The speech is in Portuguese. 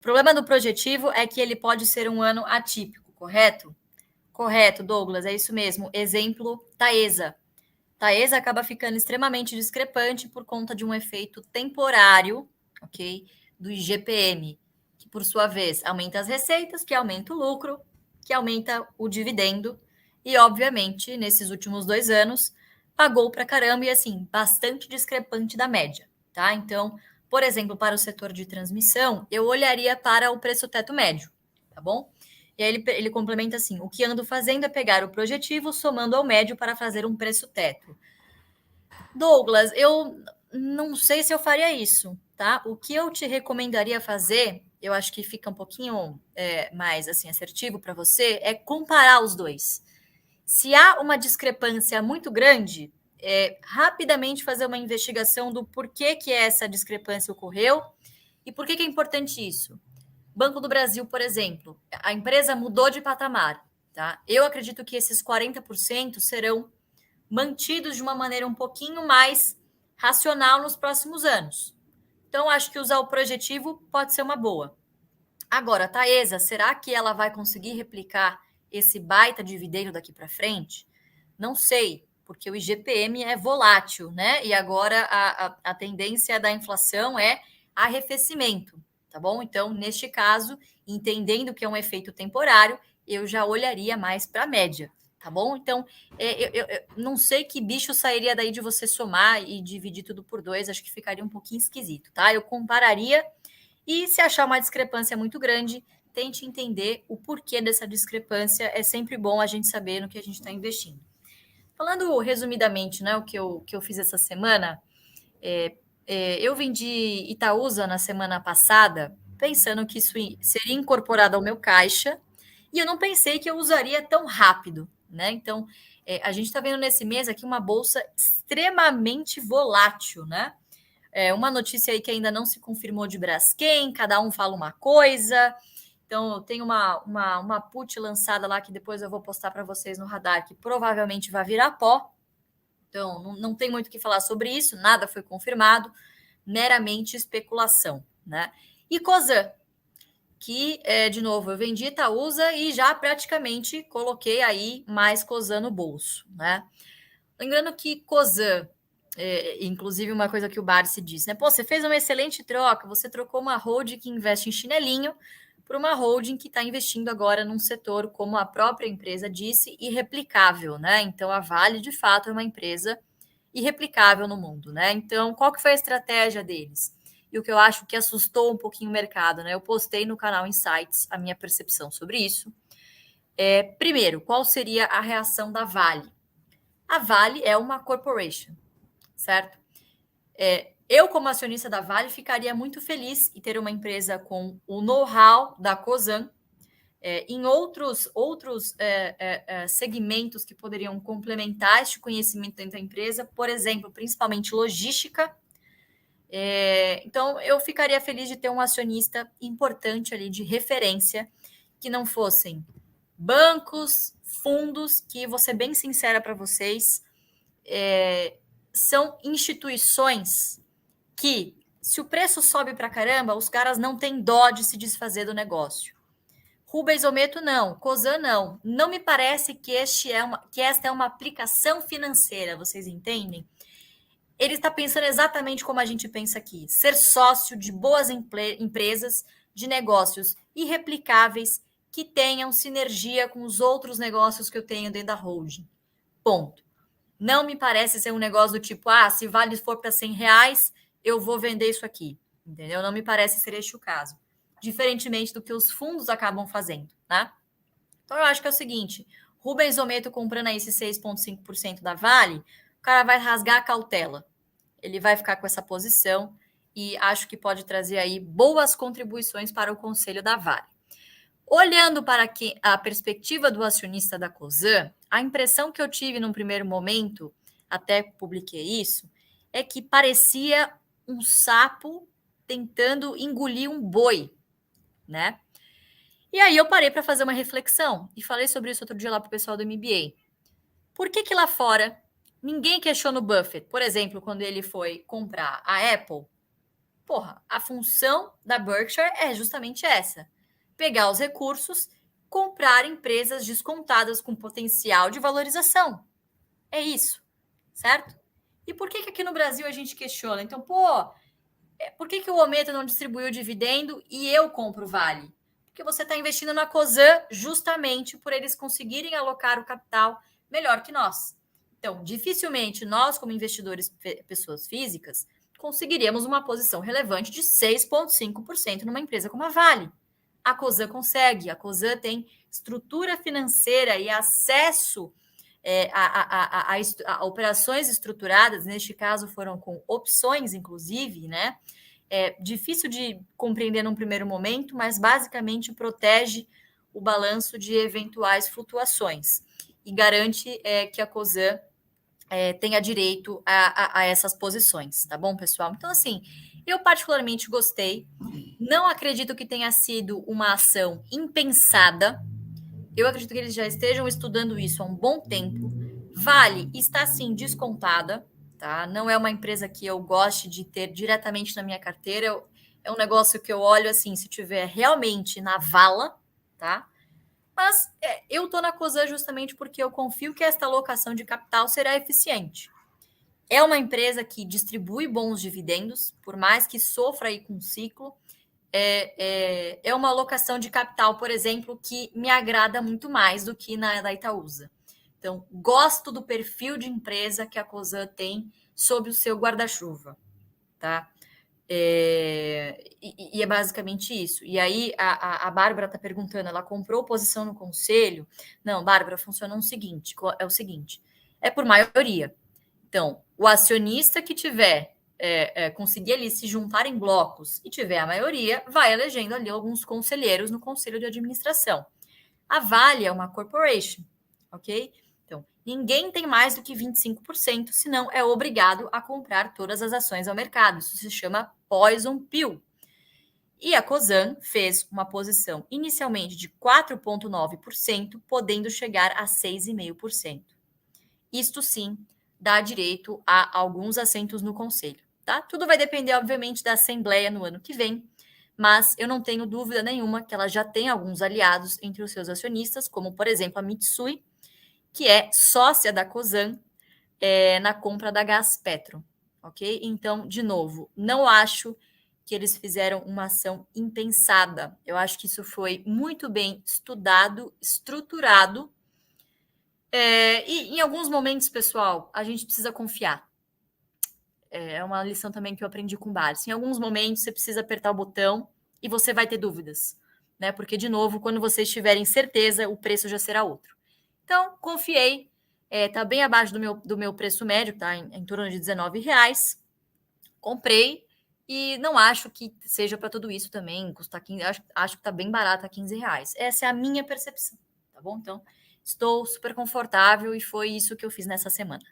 O problema do projetivo é que ele pode ser um ano atípico, correto? Correto, Douglas, é isso mesmo. Exemplo, Taesa. Taesa acaba ficando extremamente discrepante por conta de um efeito temporário, ok? Do IGPM, que por sua vez aumenta as receitas, que aumenta o lucro, que aumenta o dividendo, e obviamente, nesses últimos 2 anos, pagou para caramba e assim, bastante discrepante da média, tá? Então, por exemplo, para o setor de transmissão, eu olharia para o preço teto médio, tá bom? E aí ele complementa assim: o que ando fazendo é pegar o projetivo somando ao médio para fazer um preço teto. Douglas, eu não sei se eu faria isso, tá? O que eu te recomendaria fazer, eu acho que fica um pouquinho mais assim assertivo para você, é comparar os dois. Se há uma discrepância muito grande, rapidamente fazer uma investigação do porquê que essa discrepância ocorreu e por que é importante isso. Banco do Brasil, por exemplo, a empresa mudou de patamar, tá? Eu acredito que esses 40% serão mantidos de uma maneira um pouquinho mais racional nos próximos anos. Então, acho que usar o projetivo pode ser uma boa. Agora, Taesa, será que ela vai conseguir replicar esse baita dividendo daqui para frente? Não sei, porque o IGPM é volátil, né? E agora a tendência da inflação é arrefecimento, tá bom? Então, neste caso, entendendo que é um efeito temporário, eu já olharia mais para a média, tá bom? Então, eu não sei que bicho sairia daí de você somar e dividir tudo por 2, acho que ficaria um pouquinho esquisito, tá? Eu compararia e se achar uma discrepância muito grande, tente entender o porquê dessa discrepância. É sempre bom a gente saber no que a gente está investindo. Falando resumidamente, né, o que eu fiz essa semana, eu vendi Itaúsa na semana passada, pensando que isso seria incorporado ao meu caixa, e eu não pensei que eu usaria tão rápido, né? Então, a gente está vendo nesse mês aqui uma bolsa extremamente volátil, né? Uma notícia aí que ainda não se confirmou de Braskem, cada um fala uma coisa. Então, tem uma put lançada lá que depois eu vou postar para vocês no radar, que provavelmente vai virar pó. Então, não tem muito o que falar sobre isso, nada foi confirmado, meramente especulação, né? E Cosan, que, de novo, eu vendi Itaúsa e já praticamente coloquei aí mais Cosan no bolso, né? Lembrando que Cosan, inclusive uma coisa que o Barsi disse, né? Pô, você fez uma excelente troca, você trocou uma holding que investe em chinelinho por uma holding que está investindo agora num setor, como a própria empresa disse, irreplicável, né? Então, a Vale, de fato, é uma empresa irreplicável no mundo, né? Então, qual que foi a estratégia deles? E o que eu acho que assustou um pouquinho o mercado, né? Eu postei no canal Insights a minha percepção sobre isso. Primeiro, qual seria a reação da Vale? A Vale é uma corporation, certo? Eu, como acionista da Vale, ficaria muito feliz em ter uma empresa com o know-how da Cosan em outros segmentos que poderiam complementar este conhecimento dentro da empresa, por exemplo, principalmente logística. Então, eu ficaria feliz de ter um acionista importante ali de referência, que não fossem bancos, fundos, que vou ser bem sincera para vocês, são instituições que, se o preço sobe para caramba, os caras não têm dó de se desfazer do negócio. Rubens Ometo, não. Cosan, não. Não me parece que esta é uma aplicação financeira, vocês entendem? Ele está pensando exatamente como a gente pensa aqui. Ser sócio de boas empresas, de negócios irreplicáveis, que tenham sinergia com os outros negócios que eu tenho dentro da holding. Ponto. Não me parece ser um negócio do tipo, se Vale for para R$ 100, eu vou vender isso aqui. Entendeu? Não me parece ser este o caso. Diferentemente do que os fundos acabam fazendo, tá? Então, eu acho que é o seguinte, Rubens Ometo comprando aí esse 6,5% da Vale, o cara vai rasgar a cautela. Ele vai ficar com essa posição e acho que pode trazer aí boas contribuições para o conselho da Vale. Olhando para a perspectiva do acionista da Cosan, a impressão que eu tive num primeiro momento, até publiquei isso, é que parecia um sapo tentando engolir um boi, né? E aí eu parei para fazer uma reflexão e falei sobre isso outro dia lá para o pessoal do MBA. Por que lá fora ninguém questiona o Buffett? Por exemplo, quando ele foi comprar a Apple, porra, a função da Berkshire é justamente essa: pegar os recursos, comprar empresas descontadas com potencial de valorização. É isso, certo? E por que aqui no Brasil a gente questiona? Então, por que o Ometa não distribuiu o dividendo e eu compro o Vale? Porque você está investindo na Cosan justamente por eles conseguirem alocar o capital melhor que nós. Então, dificilmente nós, como investidores, pessoas físicas, conseguiríamos uma posição relevante de 6,5% numa empresa como a Vale. A Cosan consegue, a Cosan tem estrutura financeira e acesso a operações estruturadas, neste caso foram com opções, inclusive, né? É difícil de compreender num primeiro momento, mas basicamente protege o balanço de eventuais flutuações e garante que a Cosan tenha direito a essas posições, tá bom, pessoal? Então, assim, eu particularmente gostei. Não acredito que tenha sido uma ação impensada. Eu acredito que eles já estejam estudando isso há um bom tempo. Vale está sim descontada, tá? Não é uma empresa que eu goste de ter diretamente na minha carteira. É um negócio que eu olho assim, se tiver realmente na vala, tá? Mas eu tô na Cosan justamente porque eu confio que esta alocação de capital será eficiente. É uma empresa que distribui bons dividendos, por mais que sofra aí com o ciclo. É uma alocação de capital, por exemplo, que me agrada muito mais do que na da Itaúsa. Então, gosto do perfil de empresa que a Cosan tem sob o seu guarda-chuva, tá? E é basicamente isso. E aí, a Bárbara está perguntando, ela comprou posição no conselho? Não, Bárbara, funciona o seguinte, é por maioria. Então, o acionista que tiver conseguir ali se juntar em blocos e tiver a maioria, vai elegendo ali alguns conselheiros no conselho de administração. A Vale é uma corporation, ok? Então, ninguém tem mais do que 25%, senão é obrigado a comprar todas as ações ao mercado. Isso se chama poison pill. E a Cosan fez uma posição inicialmente de 4,9%, podendo chegar a 6,5%. Isto sim dá direito a alguns assentos no conselho, tá? Tudo vai depender, obviamente, da Assembleia no ano que vem, mas eu não tenho dúvida nenhuma que ela já tem alguns aliados entre os seus acionistas, como, por exemplo, a Mitsui, que é sócia da Cosan na compra da Gaspetro, ok? Então, de novo, não acho que eles fizeram uma ação impensada. Eu acho que isso foi muito bem estudado, estruturado, e em alguns momentos, pessoal, a gente precisa confiar. É uma lição também que eu aprendi com o Barça. Em alguns momentos, você precisa apertar o botão e você vai ter dúvidas, né? Porque, de novo, quando vocês tiverem certeza, o preço já será outro. Então, confiei. Tá bem abaixo do meu preço médio, tá em torno de R$19. Comprei e não acho que seja para tudo isso também. Custar 15, acho que tá bem barato a R$15. Essa é a minha percepção, tá bom? Então, estou super confortável e foi isso que eu fiz nessa semana.